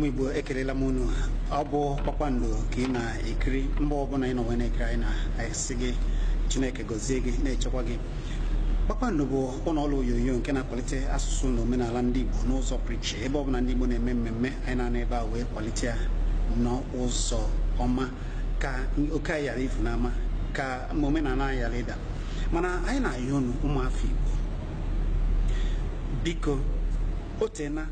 Igbo ekelela m unu ọ bụ Kpakpando ka ị na-ekiri mgbe ọbụla ị nọ wee na-ekiri anyị na-asị gị Chineke gọzie gị na-echekwa gị. Kpakpando bụ ụlọ ọrụ onyonyo nke na-akwalite asụsụ na omenala ndị Igbo n'ụzọ pụrụ iche. Ebe ọbụla ndị Igbo na-eme mmemme anyị na-anọ ebe a wee kwalite ya n'ụzọ ọma ka oke anyị ghara ifu n'ama, ka omenala anyị ghara ịda. Mana anyị na-ayọ unu ụmụafọ Igbo, biko otena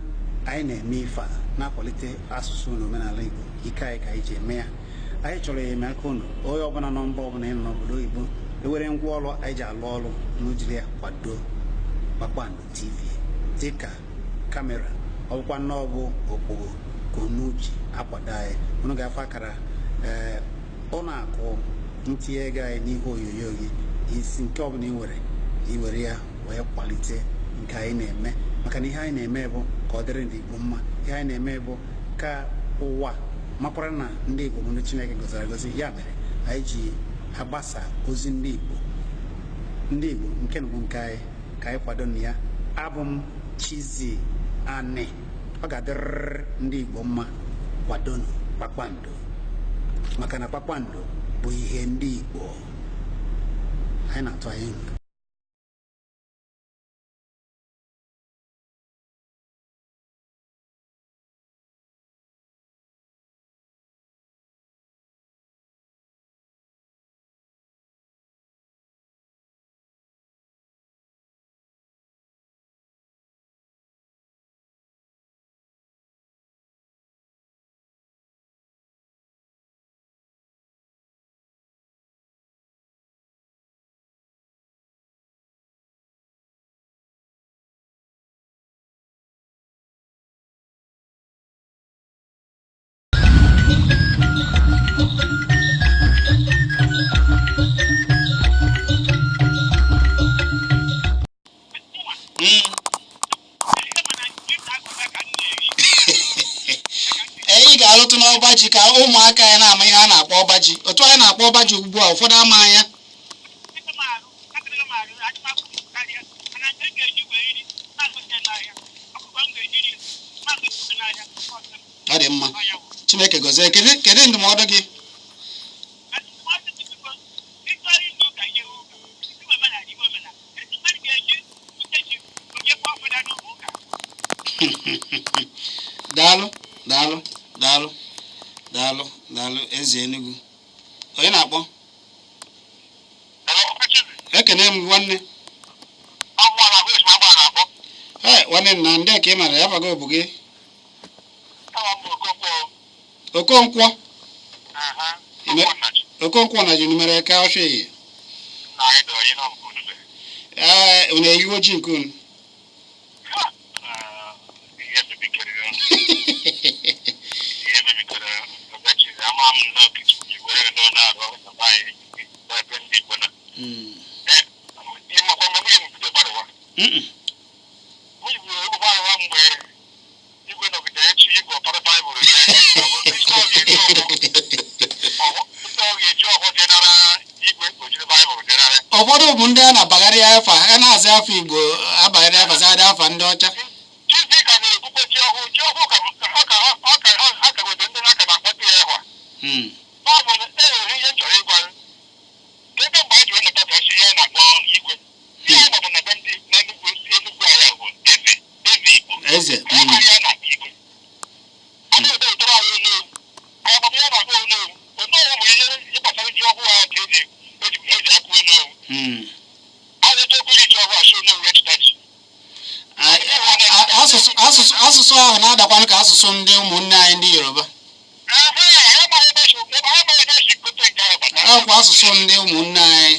anyị na-eme ife a na-akwalite asụsụ na omenala Igbo. Ike anyị ka anyị ji eme ya. Anyị chọrọ enyemaka unu. Onye ọbụla nọ mba ọbụla ị nọ n'obodo Igbo ewere ngwa ọrụ anyị ji alụ ọrụ n'ujiri ya kwado Kpakpando TV dịka kamera, ọbụkwa n'ọbụ okpogho ka unu ji akwado anyị. Unu ga-afọ akara ụlọ akụ ntinye ego anyị n'ihe onyonyo gị. Isi nke ọbụla ị were ya wee kwalite nke anyị na-eme, maka na ihe anyị na-eme bụ ka ọ dịrị ndị Igbo mma. Ihe anyị na-eme bụ ka ụwa makwara na ndị Igbo bụ ndị Chineke gọziri agọzi. Ya mere anyị ji agbasa ozi ndị Igbo nke bụ nke anyị ka anyị kwado na ya. Abụ m Chizzy Ani. Ọ ga-adịrịrị ndị Igbo mma. Kwadonu Kpakpando, maka na Kpakpando bụ ihe ndị Igbo. Anyị na-atụ anyị unu. Alụtụ n'ọbaji ka ụmụaka ya na-ama ihe a na-akpọ ọbaji. Otu anyị na-akpọ ọbaji ugbu a ụfọdụ ama anya. Ọ dị mma. Chineke gọzie. Kedu ndụmọdụ gị? Daalụ eze Enugu. Onye na-akpọ? Ekene m nwanne. Nwanne na ndị ka ị mara ya bago obu gị. Okonkwo. Okonkwo na ji numere ka ọ shee. Unu eyi ojii nke unu. Ụfọdụ bụ ndị a na-abagharị afọ ha na-azị afọ Igbo abagharị afọ zadị afọ ndị ọcha. Eze asụsụ ahụ na-adakwanụ ka asụsụ ndị ụmụnne anyị ndị Yoruba. Ọkwa asụsụ ndị ụmụnne anyị.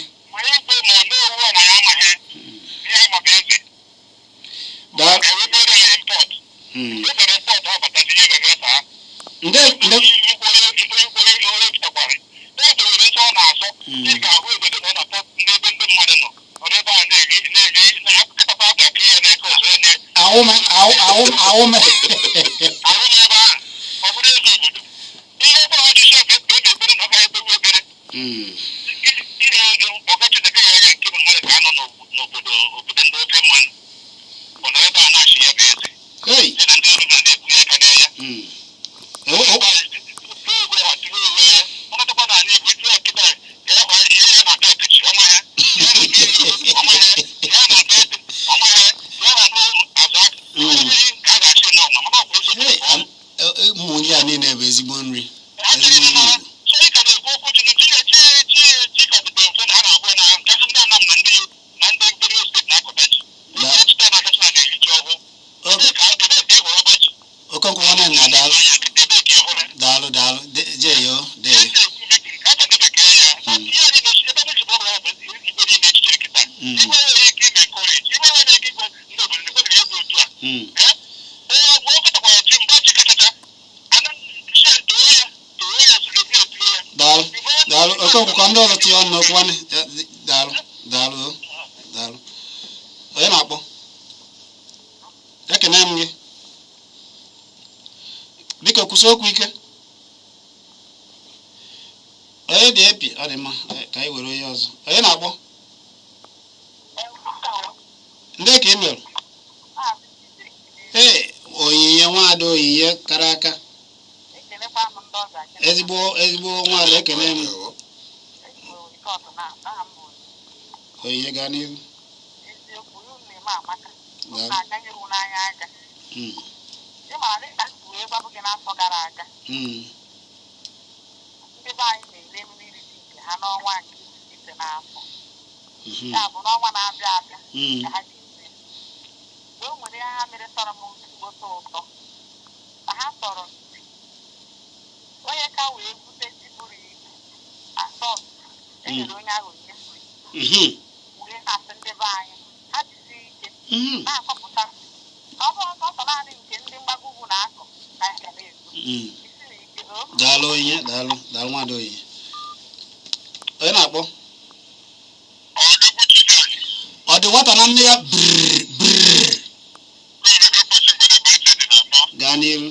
daalụ okokwu ka ndị ọzọ tinye ọnụ n'okwu nwanne daalụ onye na-akpọ ekene m gị biko kwụsị okwu ike onye dị epi ọ dị mma ka anyị were onye ọzọ onye na-akpọ ndị ka ị mere ee onyinye nwaada onyinye kara aka ezigbo nwaada ekene m onyinye gaa n'ihu ndị be anyị na-ele mmiri dị ha n'ọnwa nke ise n'afọ ya bụ n'ọnwa na-abịa abịa ka ha ga-eme mgbe o nwere ha mere tọrọ m ezigbote ụtọ ma ha tọrọ onye ka wee bute ji buru ibu asọ enyere onye ahụ nye wee na-asị ndị be anyị ha jisi ike na-akọpụta ọ bụrụ ọsọ naanị nke ndị mgbago ugwu na-akọ na nke na-ezo daalụ onye daalụ nwaada onye onye na-akpọ ọ dị nwata na nne ya gaa n'iru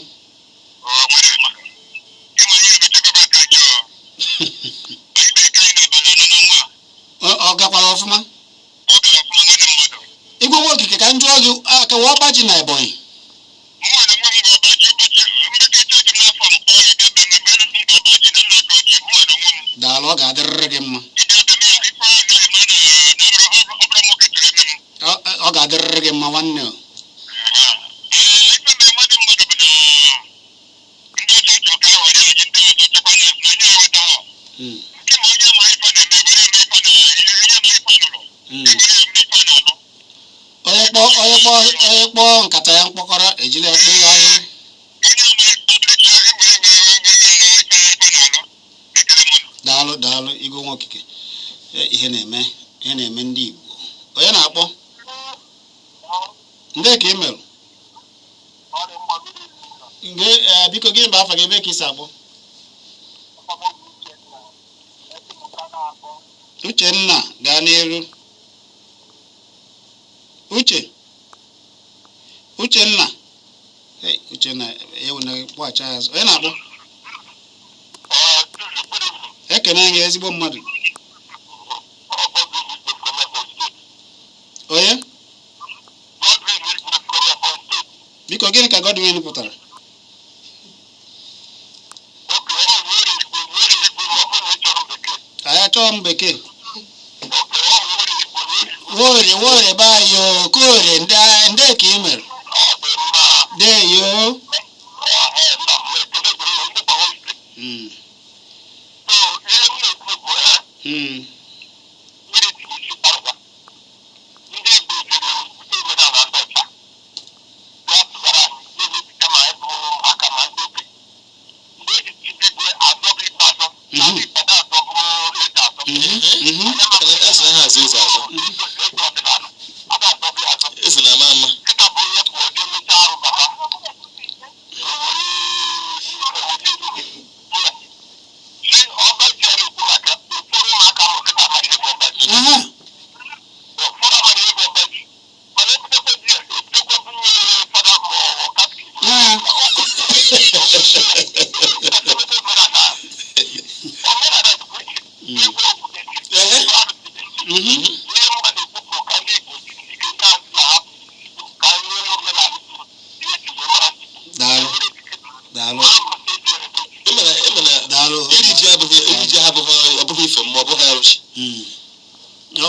ọ gakwara ọfụma igwe nwa okike ka njụ ọgụ akawa ọgbaji na Ebonyi daalụ ọ ga-adịrịrị gị mma ọ ga-adịrịrị gị mma nwanne onye kpọọ nkata ya mkpọkọrọ ejiri ya kpee ya ahịa daalụ igwe nwa okike ihe na-eme ndị Igbo onye na-akpọ ndị ka ị merụ biko gịnị bụ afa gị ebe ka isi akpọ Uchenna gaa n'iru Uchenna ewu na kpọghachi azụ onye na-akpọ ekene gị ezigbo mmadụ onye biko gịnị ka Godwin pụtara anyị achọghị m bekee worie be anyị okorie ndị ka ị mere deyo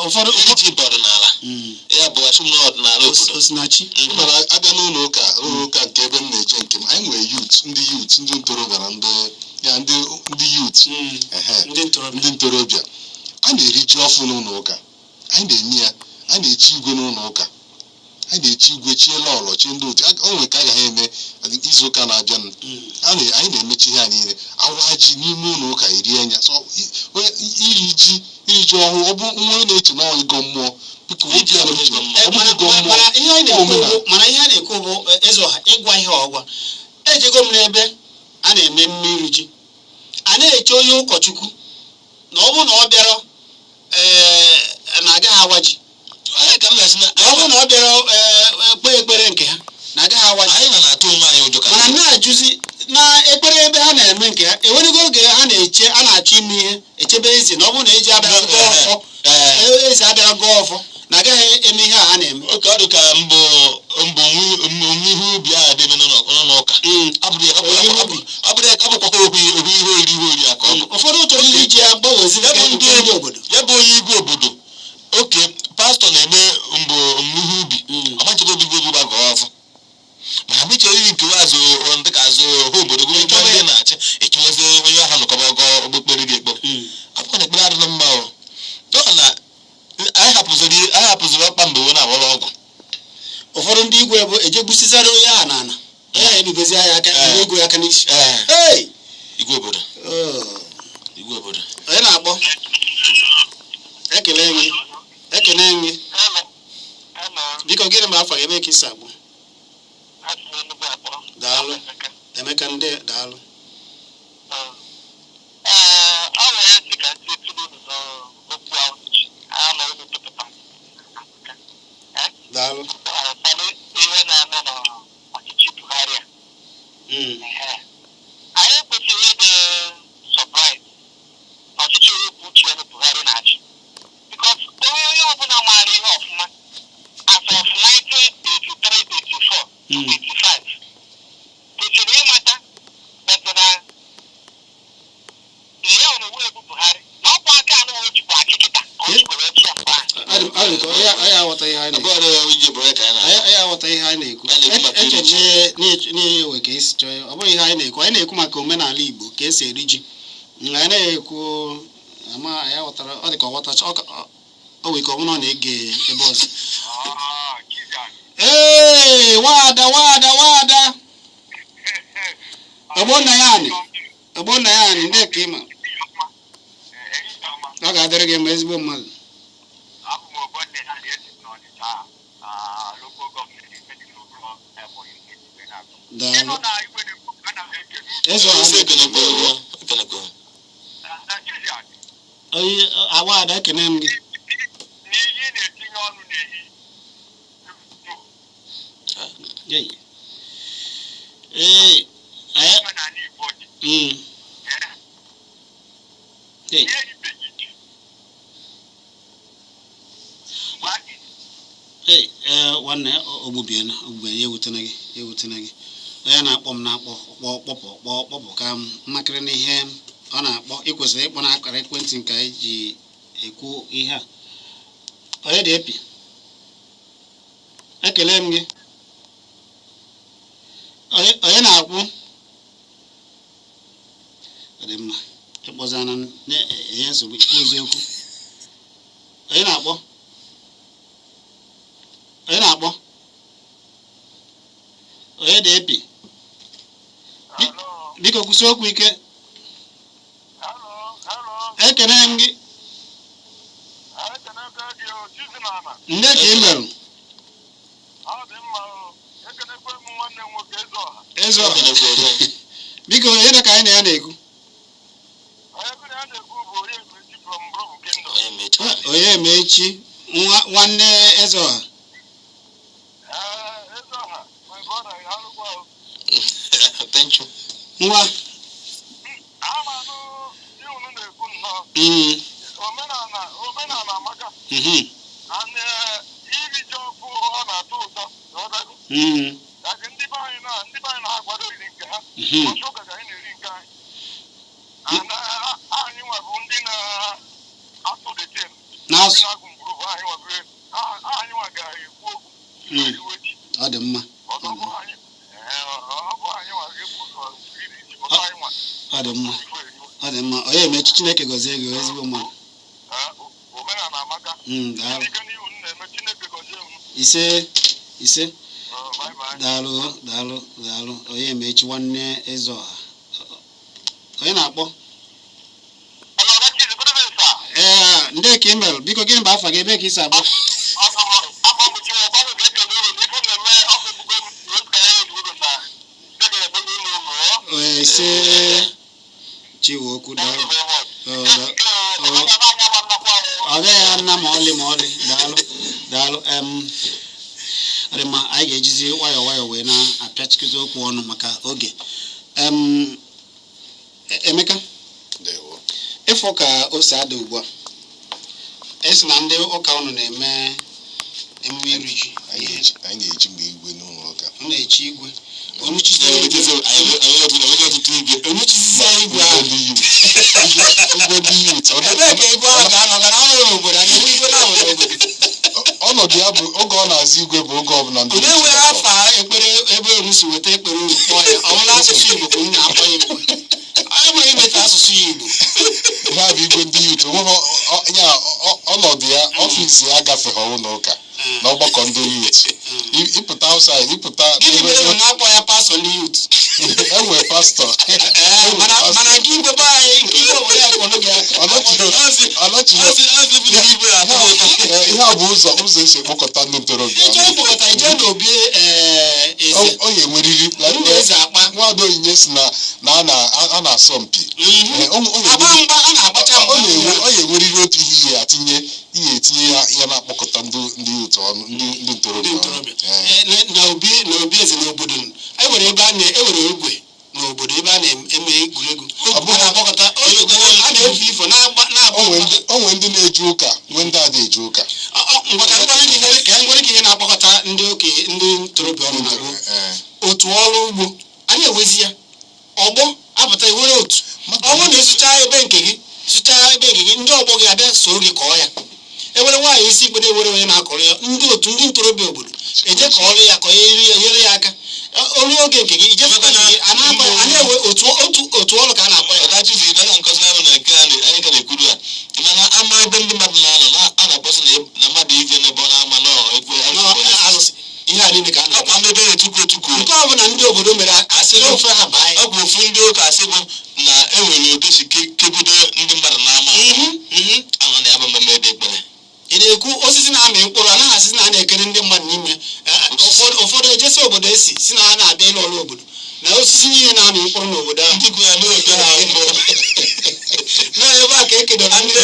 ụfọdụ ọdịnala ya bụ ọdịnala obodo osinachi mana abịa n'ụlọ ụka nke ebe m na-eje nke m anyị nwere ndị ntorobịa na ndị yut ndị ntorobịa a na-eri ji ọfụ n'ụlọ ụka anyị na-enye ya a na-echi igwe n'ụlọ ụka anyị na-echi igwe chiela ọlọ chi ndị otu o nwere ka a gaghị eme izu ụka na-abịa anyị na-emechi ihe a niile awa ji n'ime ụlọ ụka iri anya iri ji ọhụụ ọ bụ nwa onye na-eche na ịgọ mmụọ mana ihe a na-ekwu bụ eze ọha ịgwa ihe ọgwa ejego m n'ebe a na-eme mmiri ji a na-eche onye ụkọchukwu na ọ bụrụ na ọ bịara na-agaghị awa ji ọ bụrụ na ọ bịara kpee ekpere nke ha na-agaghị awa ji mana na-ajụzi na ekpere ebe ha na-eme nke ha enwerigo oge ha na-eche a na-achọ ime ihe echebe eze na ọ bụrụ na eji abịara gọọ ọfọ eze abịara gọọ ọfọ na agaghị eme ihe a ha na-eme oke ọ dị ka mbụ ihe ubi ahụ dị n'ụka ọbụkwa ihe oriri aka ọ bụ ụfọdụ chọrọ iji ya gbanweziri ndị obodo ya bụ onye igwe obodo oke pastọ na-eme ihe ubi ọmachebe obibi obibi agọ ọfọ ma ha mechọrọ iri nke azụ ndị ka azụ ha obodo gị ndị na-achị echewezi onye ahụ nọkọba ọgọ okpukpere gị ekpere akwụkwọ na ekpere adịghị mma ọ na anyị hapụziri ọkpa mgbe wee na-awọrọ ọgwụ ụfọdụ ndị igwe bụ eje gbusisara onye ahụ n'ala onye ahụ ebigozi ya aka ego ya aka n'isi igwe obodo onye na-akpọ ekele nwe biko gịnị ma afọ ebe ka isi agbụ daalụ Emeka ndị daalụ daalụ anyị kwesịrị ịdị surprise n'ọchịchị okwu uche Buhari na-achị because onye ọbụla maara ihe ọfụma as of 1983-84 85 kwesịrị ịmata betara ihe ọ na-ewu egbu Buhari na ọkwa aka anụ o jikwa achị kịta ọ jikwara echi afọ anyị aghọta ihe anyị na-ekwu echeche na-ewe ka esi chọọ ọ bụghị ihe anyị na-ekwu maka omenala Igbo ka esi eri ji anyị na-ekwu ama ya ghọtara ọ dị ka ọ ghọtacha o nwere ka ọ bụrụ na ọ na-ege ebe ọzọ wada ọgbọ nna ya anyị ndị ka ịma ọ ga-adịrị gị mma ezigbo mmadụ daalụ awada ekene m gị nwanne ogbubie ya ewutena gị onye na-akpọ m kpọpụ ka mmakịrị n'ihe ọ na-akpọ ịkwesịrị ịkpọ na akara ekwentị nke anyị ji ekwu ihe a onye dị epi ekele m gị onye na-akwụ ọ dị mma ịkpọzana na-enye nsogbu ikwu okwu onye na-akpọ onye dị epi biko kwụsị okwu ike ekene m gị ndị ka ị merụ eze ọha biko onye dị ka anyị na ya na-ekwu onye emechi nwanne eze ọha nwa omenala amaka iri ji ọkụ ọ na-atọ ụtọ ndị be anyị na-akwado iri nke ha ụbọchị ụka ka anyị na-eri nke anyị anyị nwabụ ndị na-asụ detem na-agụ mgburubu anyị nwa ga-ekwu okwu ọ dị mma ọ dị mma onye emechi Chineke gọzie gị ezigbo mmadụ ise daalụ onye emechi nwanne eze ọha onye na-akpọ ndị ka imel biko gịnị bụ afa gị ebe ka isi abụ ise chiwo okwu daalụ ọ gaghị ana ma ọlị daalụ ọ dị mma anyị ga-ejizi nwayọọ wee na-apịachikọta okwu ọnụ maka oge Emeka ịfụ ka o si ada ugbu a esi na ndị ụka ụnụ na-eme emume iri ji anyị na-eji mgbe igwe n'ụlọ ụka na-echi igwe onuchizi igwe ebe ka igwe ahụ ga-anọ gara ọrụ obodo anyị enwe igwe na-ahụ n'obodo ọnọdụ ya bụ oge ọ na-azụ igwe bụ oge ọbụla ndị onye nwere afa ekpere ebe unu si weta ekpere unu kpọọ ya ọ bụla asụsụ Igbo ka unu na-akpọ ya igwe onye nwere imeta asụsụ ya Igbo ha bụ igwe ndị yut ọnọdụ ya ọfịs ya agafeghị ụlọ ụka na ọgbakọ ndị yut ịpụta outside ịpụta gịnị mere na-akpọ ya pastọ ndị yut enwe pastọ mana nke igwe be anyị nke igwe obodo ya kpọrọ gị ihe a bụ ụzọ esi ekpokọta ndị ntorobịa ịchọ ịkpọkọta ije n'obi ọ ga-enweriri nwaada Onyinye si na a na-asọ mpi ọ ga-enweriri otu ihe ihe etinye ya na-akpọkọta ndị yut ọnụ ndị ntorobịa na obi eze n'obodo anyị nwere ebe ewere ogwe n'obodo ebe a na-eme egwuregwu na-akpọkọta a na-efu ifo onwe ndị na-eje ụka nwee ndị ada eje ụka ka nwere ihe na-akpọkọta ndị okenye ndị ntorobịa ọnụ na otu ọrụ ugbo a na-ewezi ya ọgbọ apụta iwere otu ọgbọ na-esụcha ebe nke gị ndị ọgbọ gị abịa soro gị kọọ ya ewere nwaanyị isi ikpere ewere onye na-akọrọ ya ndị otu ndị ntorobịa obodo eje ka ọrụ ya ka onye nyere ya aka ọrụ oge nke gị ijefụta gị a na-ewe otu ọrụ ka a na-akpọ ya Chizzy na nkọzi ahụ na nke anyị ka na-ekwuru ya mana ama ebe ndị mmadụ na-anọ a na-akpọsị na mmadụ ije n'ebe ọ na-ama alụsị ihe a niile ka a na-akpa ebe etukwu nke ọ bụla ndị obodo mere asị ofe ha baa ọ bụ ofu ndị ụka asị bụ na enwere odosi kebido ndị mmadụ n'ama anọ na ya bụ mmemme ebe ekpere ị na-ekwu osisi na-amị mkpụrụ anaghị asị na a na-ekere ndị mmadụ n'ime ụfọdụ ejesi obodo si na a na-abịa ịlụ ọrụ obodo na osisi niile na-amị mkpụrụ n'obodo ahụ ndị ya n'oge ha na ebe a ka ekedoro ndị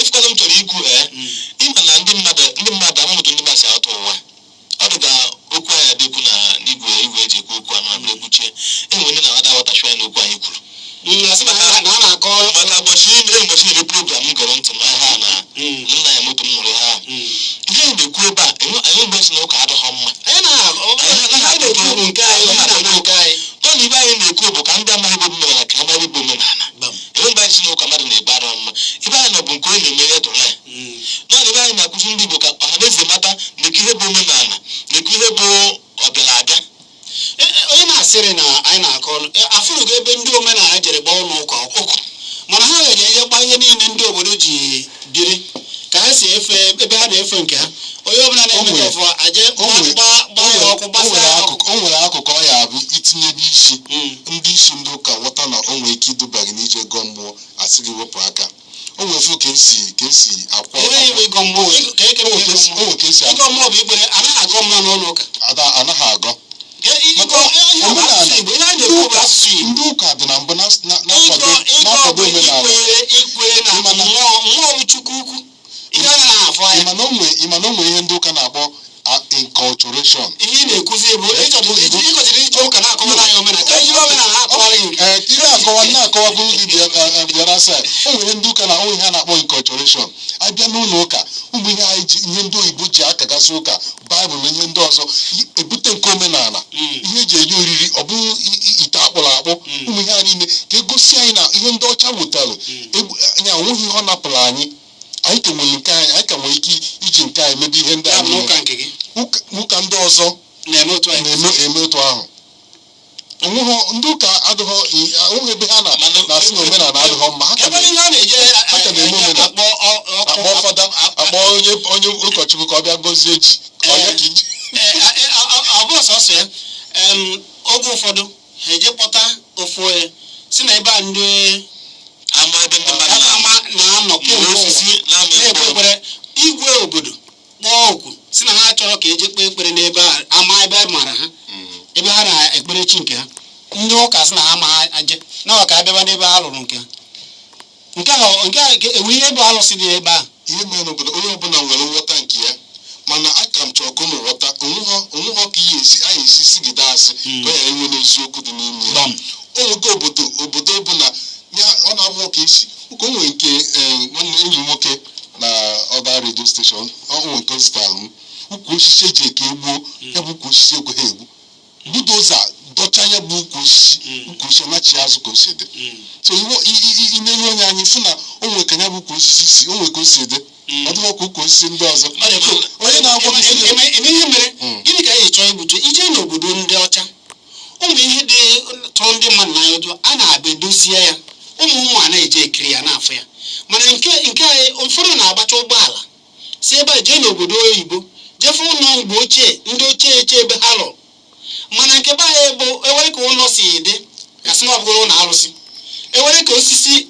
ifụkọta m chọrọ ikwu ịma na ndị mmadụ amụtụ ndị masị atụ ụwa ọ dị ka okwu anyị adịkwu na igwe eji ekwu okwu anụ abụrụ ekwuchie enwe ndị na-awada aghọtachụ anyị n'okwu anyị kwuru na a na-akọ maka ụbọchị ime program m gọrọ ntị ma ha na nna ya moto m nwere ha ihe na-ekwu ebe a anyị mgbe si na ụka adịghọ mma na-ekwu nke anyị nọ na ibe anyị na-ekwu bụ ka ndị amaghị ebe omenala ka amara ebe omenala ebe mgbe anyị si na ụka mmadụ na-ebe adọ mma ibe anyị nọ bụ nke onye na-eme ya dụla ya nọ na ibe anyị na-akwụzi ndị Igbo ka ọha na eze mata na-ekwu ihe bụ omenala na-ekwu ihe bụ ọbịara abịa onye na-asịrị na anyị na-akọ ọnụ afụrụgo ebe ndị omenala jere gbaa ụlọ ụka ọkụkọ mana ha ga-eje gba ihe niile ndị obodo ji biri ka ha si efe ebe ha na-efe nke ha onye ọbụla na-eme ọfọ aje gbaa ya ọkụ gbasara o nwere akụkụ ọ ya abụ itinyebe isi ndị isi ndị ụka ghọta na o nwere ike iduba gị n'ije gọọ mmụọ asị gị wepụ aka o nwere efu ka esi akwa ịgọ mmụọ bụ ikpere anaghị agọ mmụọ n'ụlọ ụka anaghị agọ ndị ụka dị na mbụ na-akwado omenala ịma na o nwere ihe ndị ụka na-akpọ inculturation ihe na-ekuzi bụ ịkọchiri ije ụka na-akọwara anyị omenala ejiri omenala ha akọwara gị ị na-akọwa bụrụ gị bịara sa o nwere ndị ụka na onwe ihe a na-akpọ inculturation abịa n'ụlọ ụka ụmụ ihe ndị oyibo ji akagasị ụka baịbụl na ihe ndị ọzọ ebute nke omenala ihe eji enye oriri ọ bụrụ ite akpụrụ akpụ ụmụ ihe a niile ka egosi anyị na ihe ndị ọcha wetara anya onweghị ihe ọ napụrụ anyị ka nwere nke anyị ka nwere ike iji nke anyị mebe ihe ndị ụka ndị ọzọ na-eme otu ahụ ndị ụka adịghị onwe ebe ha na-asị na omenala adịghọ mma ha ka na-eme omenala akpọ fada akpọ onye ụkọchukwu ka ọ bịa gọzie ji ọ bụrụ sọsọ ya oge ụfọdụ ha eje kpọta ofu onye si na ebe a ndị na-anọ na-ekpe ekpere igwe obodo kpọọ okwu si na ha chọrọ ka eje kpee ekpere n'ebe ama ebe a mara ha ebe ha na-ekpere chi nke ha ndị ụka sị na ha ma aje na ọ ka abịaba n'ebe ha lụrụ nke ha nke a ewu ihe bụ alụsị dị ebe a ihe mere n'obodo onye ọbụla nwere nghọta nke ya mana aka m chọrọ ka ụnụ ghọta onweghọ ka anyị esi sigide asị ka ọ ghara inwe n'eziokwu dị n'ime ya onwego obodo bụ na ọ na-abụ ka esi ụka o nwere nke nwanne enyi nwoke na ọba redio steshọn onwe nke zụtara m ukwu osisi eji eke egbuo ya bụ ukwu osisi ekweghị egbu budoza dọcha ya bụ ukwu osisi anachi azụ ka o si dị so ineru onye anyị fụ na o nwere ka ya bụ ukwu osisi si o nwere ka o si dị ọ dịghị ka ukwu osisi ndị ọzọ onye na-agwa ihe mere gịnị ka anyị chọrọ igbutu ije n'obodo ndị ọcha ụmụ ihe dị tụrụ ndị mmadụ n'anya ụjọ a na-abịa edozie ya ụmụ a na-eje ekiri ya n'afọ ya mana nke anyị ụfọdụ na-agbacha ụgbọala si ebe a jee n'obodo oyibo jefe ụlọ mgbe ochie ndị ochie eche ebe ha lụrụ mana nke be anyị bụ ewere ka ụlọ si dị ka sị na ọ bụrụ ụlọ arụsị ewere ka osisi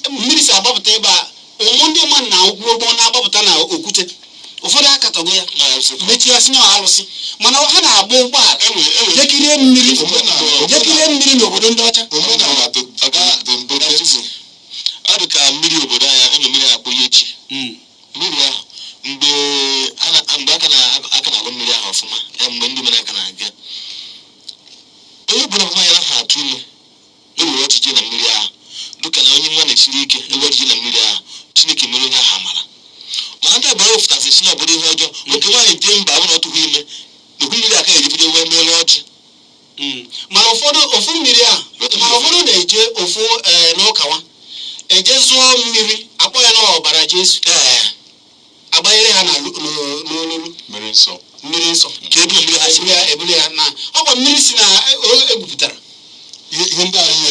mmiri si agbapụta ebe a ụmụ ndị mmadụ na ụgbọ na-agbapụta na okwute ụfọdụ akatọgo ya mechie ya si na arụsị mana ha na-agba ụgbọala jekirie mmiri n'obodo ndị ọcha ọ dị ka mmiri obodo anya eme mmiri akpọ ya echi mmiri ahụ mgbe aka na-agụ mmiri ahụ ọfụma ya mgbe ndị mere aka na-abịa onye ọbụla ọfụma ya naghị atụ ime ewere ọchịchị na mmiri ahụ dịka na onye nwa na-esiri ike ewe ọchịchị na mmiri ahụ Chineke mere onye ahụ amara mana ndị agbara ofụtasị si na obodo ihe ọjọọ oke nwaanyị jee mba abụ na ọtụghị ime n'okwu mmiri aka ejebido wee meere ọjị mana ofu mmiri a mana ụfọdụ na-eje ofu n'ụkawa eje zụọ mmiri akpọ ya n'ọbara Jesu agbanyere ha n'olulu mmiri nsọ nke ebe mmiri ha si ebuli ya na ọkwa mmiri si na egwupụtara ihe ndị anyị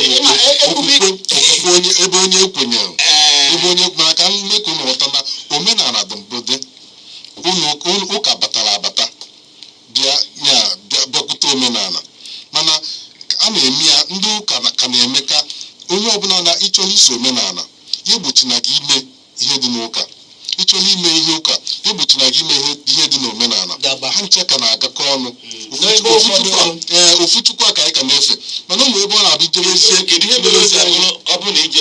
ebe onye ekwenyere ebe onye mana ka mmekọ ụlọ ghọta na omenala dị mgbode ụka batara abata bịakwute omenala mana a na-eme ya ndị ụka ka na-eme ka onye ọbụla na ịchọrọ iso omenala ya egbochina gị ime ihe dị n'ụka ịchọrọ ime ihe ụka egbochina gị ime ihe dị n'omenala ha nche ka na-agakọ ọnụ ofu chukwu ka anyị ka na-efe mana ụmụ ebe ọ na-abịa jebezie kedu ihe mere ozi ọ bụrụ na ije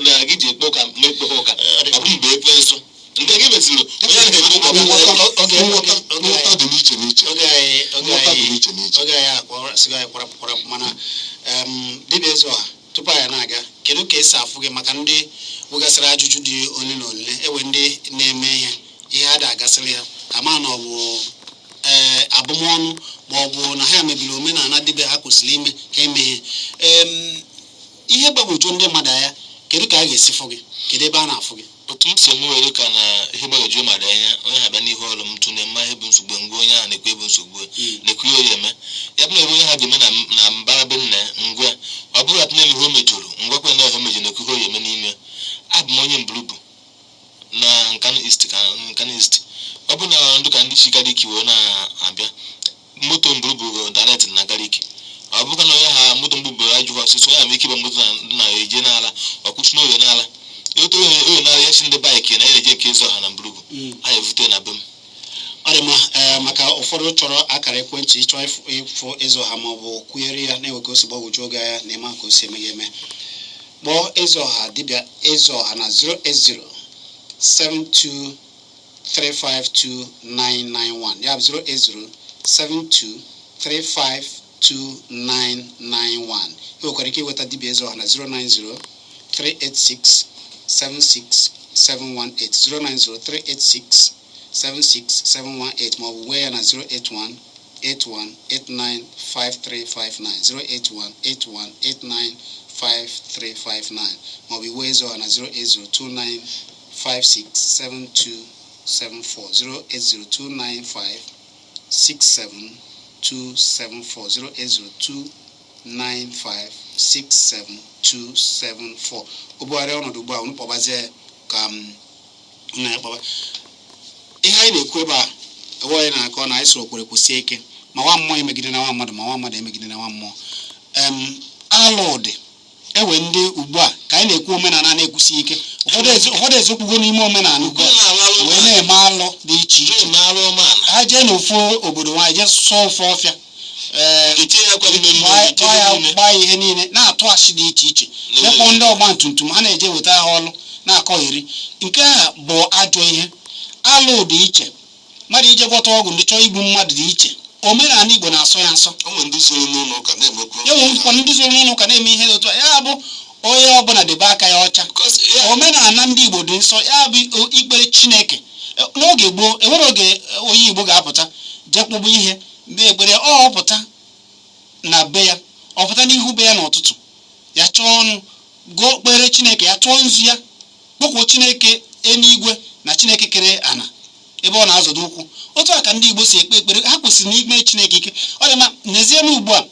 na gị ji ekpe ụka mekpe ha ụka ọ bụ mgbe ekwe nso nke gị mesịrị onye na-ekpe ụka nghọta dị n'iche n'iche oge anyị akpọrọsịgo anyị kwarapụ mana dibịa eze ọha tupu anyị na-aga kedu ka esi afụ gị maka ndị nwegasịrị ajụjụ dị ole na ole ewe ndị na-eme ihe a da-agasịrị ha ama na ọ bụ abụmọnụ ma ọ bụ na ha mebiri omenala dibịa ha kwesịrị ime ka emeghe ihe gbagwoju ndị mmadụ anya kedu ka a ga-esi fụ gị kedu ebe a na-afụ gị otu m si nwere ka na ihe gbagwoju mmadụ anya onye ha bịa n'ihu ọrụ m tụne mma ihe bụ nsogbu mgbe onye ahụ na-ekwu ebe nsogbu na-ekwu ihe oyi eme ya bụ na ebe onye ha ga-eme na mbara be nna ngwa ọ bụrụ atụ na-eme ihe o mejọrọ ngwakwa na ihe mejọrọ na-ekwu ihe oyi eme n'ime abụ m onye mbulubu na Nkanu East ọ bụ na ndụ ka ndị Chikariki wee na-abịa moto mbulubu direct na Gariki ọ bụkwa na onye ha moto mbulubu ajụghị ọsịsọ onye ama ike ịba moto na-eje n'ala ọkwụsị n'oyo n'ala otu oyo n'ala ya si ndị baịkị na eji eke ịzụ ọha na mbulubu ha evute na be m ọ dị maka ụfọdụ chọrọ akara ekwentị ịchọ ịfụ ịzụ ha ma ọ bụ kwunyere ya na-enwe ka o si gbagwoju oge ya na ịma ka o si eme ya eme kpọọ eze ọha dibịa eze ọha na 08072352991 ya bụ 08072352991 ị nwekwara ike iweta dibịa eze ọha na 09038676718 09038676718 maọbụ nwee ya na 08181895359 08181895359 maọbụ iwe eze ọha na 08029567274 08029567274 ụbọgharị ọnọdụ ugbu a unu kpọbazie ka na-akpọba ihe anyị na-ekwu ebe a ewe anyị na-akọ na anyị soro kwere kwụsie ike ma nwa mmụọ emegide na nwa mmadụ ma nwa mmadụ emegide na nwa mmụọ alụ dị ewe ndị ugbu a ka anyị na-ekwu omenala na-ekwusi ike ụfọdụ ezokpugo n'ime omenala ugbu a wee na-eme alụ dị iche iche ha jee n'ofu obodo nwaanyị jee sụọ ofe ọfịa gbaa ihe niile na-atụ asị dị iche iche mekpọ ndị ọgba tumtum ha na-eje weta ha ọlụ na-akọgheri nke a bụ ajọ ihe. Alụ dị iche, mmadụ ije gwọta ọgwụ ndị chọọ igbu mmadụ dị iche. Omenala Igbo na-asọ ya nsọ. Enwe ndị zoro n'ụlọ ụka na-eme ihe dị otu a. Ya bụ onye ọbụla debe aka ya ọcha. Omenala ndị Igbo dị nsọ, ya bụ ikpere Chineke. N'oge gboo enwere oge onye Igbo ga-apụta jee kpọbụ ihe mgbe ekpere ọ pụta na be ya, ọ pụta n'ihu be ya n'ụtụtụ ya chọọ ọnụ gụọ kpere Chineke, ya chọọ nzu ya kpọkwuo Chineke eluigwe na Chineke kere ana ebe ọ na-azọdo ụkwụ. Otu a ka ndị Igbo si ekpe ekpere, ha kwesịrị n'ime Chineke ike. Ọ dị mma n'ezie na ugbu a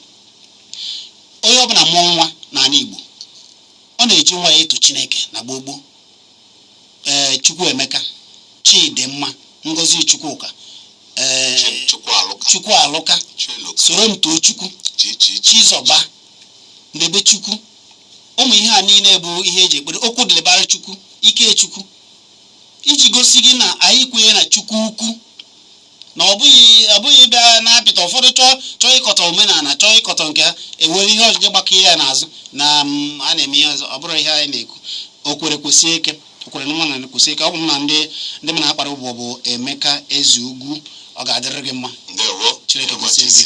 onye ọbụla mụọ nwa n'ala Igbo ọ na-eji nwa ya eto Chineke na gboo. Chukwuemeka, Chidimma, Ngozi Chukwuka, Chukwualụka, Soromtoo Chukwu, Chizọba, Ndebechukwu. Ụmụ ihe a niile bụ ihe eji ekpere. Okwu dịlịbara Chukwu, Ikechukwu, iji gosi gị na anyị kwenye na Chukwu ukwu, na ọ bụghị bịa na-apịta. Ụfọdụ chọọ ịkọta omenala, chọọ ịkọta nke ha ewere ihe ọjọọ gbakọ ya n'azụ na a na-eme ihe ọzọ. Ọ bụrụ ihe anyị na-ekwu. Okwere kwesị ike, okwere na ụmụnna kwesị ike. Ọ bụ na ndị m na-akpara ụbọ bụ Emeka Eze Ugwu. Ọ ga-adịrị gị mma. Chineke gosi gị.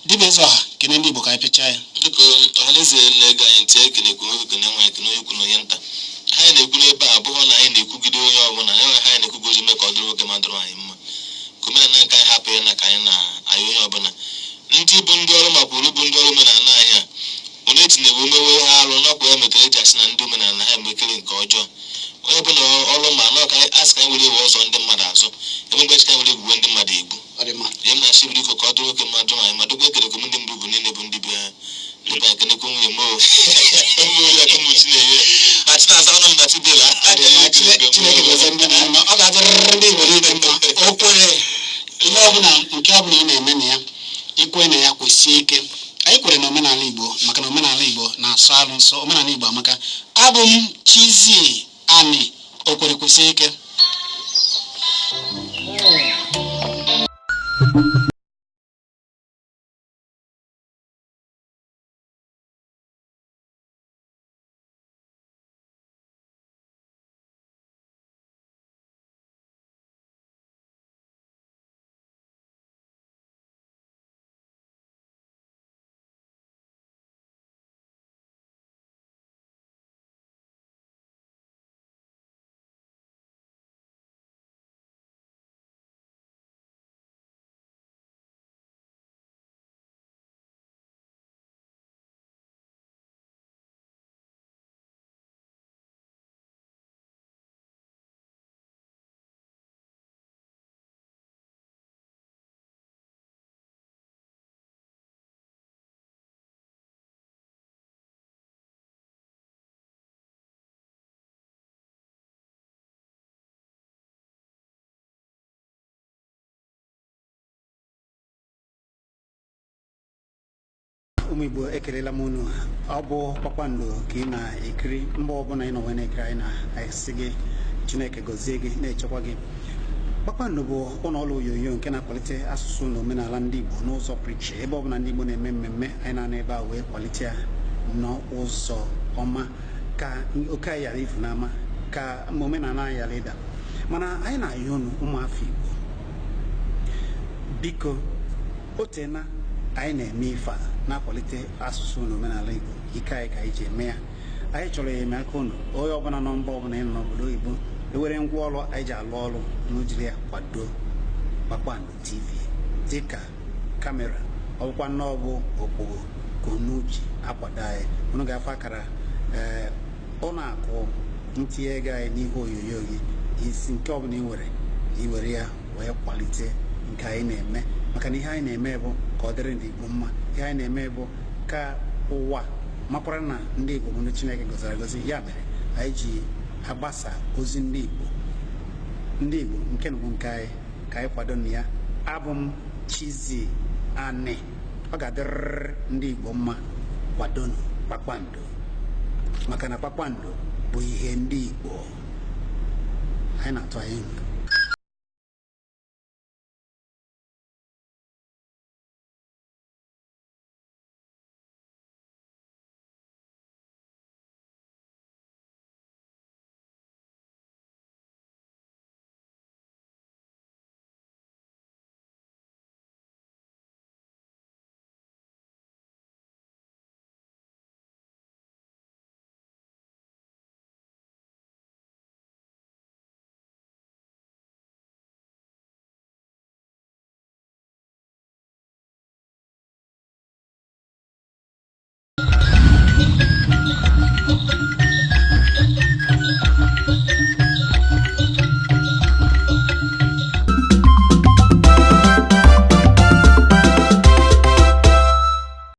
Dịba eze ọha kene ndị Igbo ka anyị pịchaa ya. Dịka ọhaneze na-ege anyị ntị, ekenekwu nwoke kene nwa ekene onye ukwu na onye nta. Anyị na-ekwu n'ebe a abụghị na anyị na-ekwugide onye ọbụla, enweghị anyị na-ekwugozi ime ka ọ dịrị nwoke ma dịrị anyị mma. Ka omenala nke anyị hapụ ya na ka anyị na-ayọ onye ọbụla. Ndị bụ ndị ọrụ ma kwuru bụ ndị ọrụ omenala anyị a onye etinyebu mewe ha arụ n'ọkwa ya metere eji asị na ndị omenala ha emekere nke ọjọọ. Onye ọbụla ọrụ ma nọ ka asị ka anyị were ewe ọzọ ndị mmadụ azụ, ebe mgbe ka anyị were egbuwe ndị mmadụ egbu. Ihe m na-asị bụrụ iko ka ọ dịrị nwoke mmadụ anyị ma dogbe ekere ndị mbụ bụ niile bụ ndị bịa ebe a kenekwu nwunye m Chinenye Achịna-aza ọnụ m na Chidela. Ọ ga-adịrịrị ndị Igbo niile mma. O kwere ihe ọbụla nke ọbụla ị na-eme na ya, ikwe na ya kwesị ike. Anyị kwere na omenala Igbo, maka na omenala Igbo na-asọ alụ nsọ. Omenala Igbo amaka. Abụ m Chizzy Ani, o kwere kwesị ike. ụmụ Igbo ekelela m unu. Ọ bụ Kpakpando ka ị na-ekiri. Mgbe ọbụla ị nọ wee na-ekiri anyị na-asị gị Chineke gọzie gị, na-echekwa gị. Kpakpando bụ ụlọọrụ onyonyo nke na-akwalite asụsụ na omenala ndị Igbo n'ụzọ pụrụ iche. Ebe ọbụla ndị Igbo na-eme mmemme, anyị na-anọ ebe a wee kwalite ya n'ụzọ ọma ka oke anyị ghara ifu n'ama, ka omenala anyị ghara ịda. Mana anyị na-ayọ unu ụmụafọ Igbo, biko otena anyị na-eme ife a na-akwalite asụsụ na omenala Igbo. Ike anyị ka anyị ji eme ya. Anyị chọrọ enyemaka unu. Onye ọbụla nọ mba ọbụla ị nọ n'obodo oyibo ewere ngwa ọrụ anyị ji alụ ọrụ n'ojiri ya kwado Kpakpando TV dịka kamera, ọbụkwa nnọọbụ okpogho ka unu ji akwado anyị. Unu ga-afọ akara ụlọ akụ ntinye ego anyị n'ihe onyonyo gị. Isi nke ọbụla ị were ya wee kwalite nke anyị na-eme, maka na ihe anyị na-eme bụ ka ọ dịrị ndị Igbo mma. Ihe anyị na-eme bụ ka ụwa makwara na ndị Igbo bụ ndị Chineke gọziri agọzi. Ya mere anyị ji agbasa ozi ndị Igbo nke bụ nke anyị ka anyị kwado na ya. Abụ m Chizzy Ani. Ọ ga-adịrịrị ndị Igbo mma. Kwadonu Kpakpando, maka na Kpakpando bụ ihe ndị Igbo. Anyị na-atụ anyị ndụ.